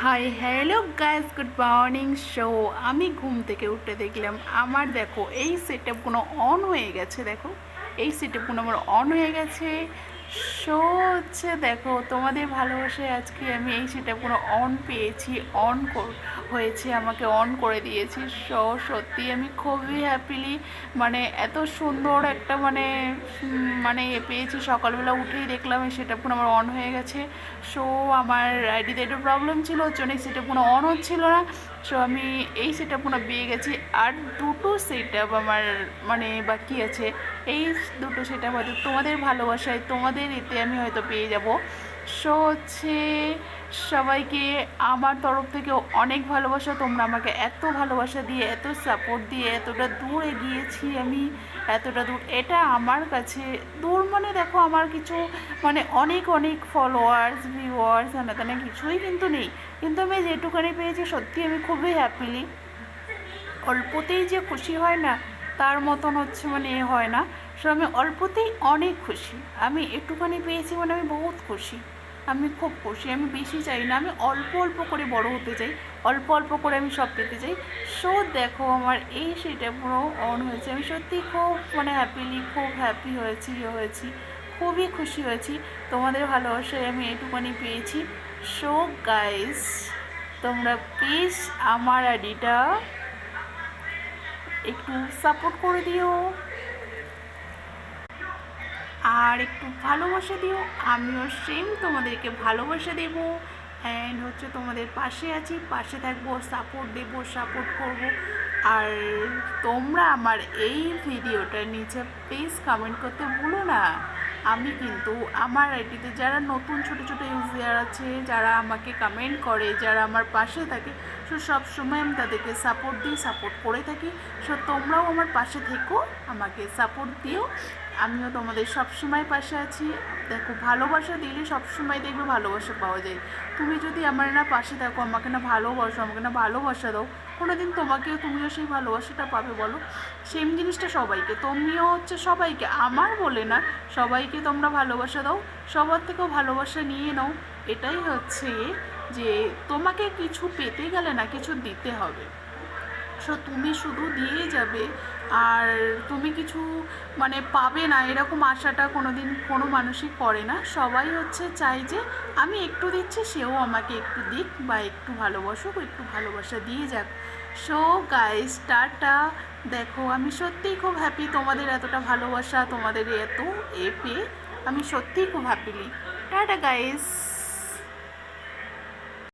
Hi hello guys, good morning. Show আমি ঘুম থেকে উঠে দেখলাম আমার দেখো এই সেটআপগুলো অন হয়ে গেছে। দেখো এই সেটআপগুলো আমার অন হয়ে গেছে। শো হচ্ছে দেখো তোমাদের ভালোবাসায় আজকে আমি এই সেটআপগুলো অন পেয়েছি, হয়েছে, আমাকে অন করে দিয়েছি। শো সত্যি আমি খুবই হ্যাপিলি মানে এত সুন্দর একটা মানে পেয়েছি। সকালবেলা উঠেই দেখলাম এই সেটআপগুলো আমার অন হয়ে গেছে। সো আমার আইডিতে একটু প্রবলেম ছিল, ওর জন্য সেটআপগুলো অন হচ্ছিল না। সো আমি এই সেটআপগুলো পেয়ে গেছি। আর দুটো সেটআপ আমার বাকি আছে। এই দুটো সেটআপ হয়তো তোমাদের ভালোবাসায়, তোমাদের এতে আমি হয়তো পেয়ে যাব। সো হচ্ছে সবাইকে আমার তরফ থেকে অনেক ভালোবাসা। তোমরা আমাকে এত ভালোবাসা দিয়ে, এত সাপোর্ট দিয়ে এতটা দূর এগিয়েছি আমি, এতটা দূর। এটা আমার কাছে দূর দেখো আমার কিছু অনেক অনেক ফলোয়ার্স, ভিউয়ার্স, তেনা কিছুই কিন্তু নেই, কিন্তু আমি যেটুখানি পেয়েছি সত্যি আমি খুবই হ্যাপিলি। অল্পতেই যে খুশি হয় না তার মতন হচ্ছে এ হয় না। সো আমি অল্পতেই অনেক খুশি। আমি একটুখানি পেয়েছি আমি বহুত খুশি, আমি খুব খুশি। আমি বেশি চাই না, আমি অল্প অল্প করে বড় হতে চাই, অল্প অল্প করে আমি সব পেতে চাই। সো দেখো আমার এই সেটা পুরো অন হয়েছে। আমি সত্যি খুব হ্যাপিলি, খুব হ্যাপি হয়েছি, খুবই খুশি হয়েছি। তোমাদের ভালোবাসায় আমি এটুখানি পেয়েছি। সো গাইস, তোমরা প্লিজ আমার আইডিটা একটু সাপোর্ট করে দিও আর একটু ভালোবাসা দিও। আমিও সেম তোমাদেরকে ভালোবাসা দেব। অ্যান্ড হচ্ছে তোমাদের পাশে আছি, পাশে থাকবো, সাপোর্ট দেবো, সাপোর্ট করব। আর তোমরা আমার এই ভিডিওটার নিচে প্লিজ কমেন্ট করতে ভুলো না। আমি কিন্তু আমার আইডিতে যারা নতুন ছোট ছোট ইউজার আছে, যারা আমাকে কমেন্ট করে, যারা আমার পাশে থাকে, সো সবসময় আমি তাদেরকে সাপোর্ট দিই, সাপোর্ট করে থাকি। সো তোমরাও আমার পাশে থেকো, আমাকে সাপোর্ট দিও। আমিও তোমাদের সবসময় পাশে আছি। দেখো ভালোবাসা দিলে সবসময় দেখবে ভালোবাসা পাওয়া যায়। তুমি যদি আমার না পাশে থাকো, আমাকে না ভালোবাসো, আমাকে না ভালোবাসা দাও, কোনো দিন তুমিও সেই ভালোবাসাটা পাবে বলো? সেম জিনিসটা সবাইকে, তুমিও হচ্ছে সবাইকে, আমার বলে না, সবাইকে তোমরা ভালোবাসা দাও, সবার থেকেও ভালোবাসা নিয়ে নাও। এটাই হচ্ছে যে তোমাকে কিছু পেতে গেলে না কিছু দিতে হবে। সো তুমি শুধু দিয়ে যাবে আর তুমি কিছু পাবে না, এরকম আশাটা কোনো দিন কোনো মানুষই করে না। সবাই হচ্ছে চায় যে আমি একটু দিচ্ছি, সেও আমাকে একটু দিক বা একটু ভালোবাসুক, একটু ভালোবাসা দিয়ে যাক। So guys, tata. দেখো আমি সত্যিই খুব হ্যাপি তোমাদের এতটা ভালোবাসা, তোমাদের এত পেয়ে আমি সত্যিই খুব হ্যাপিলি। Tata guys.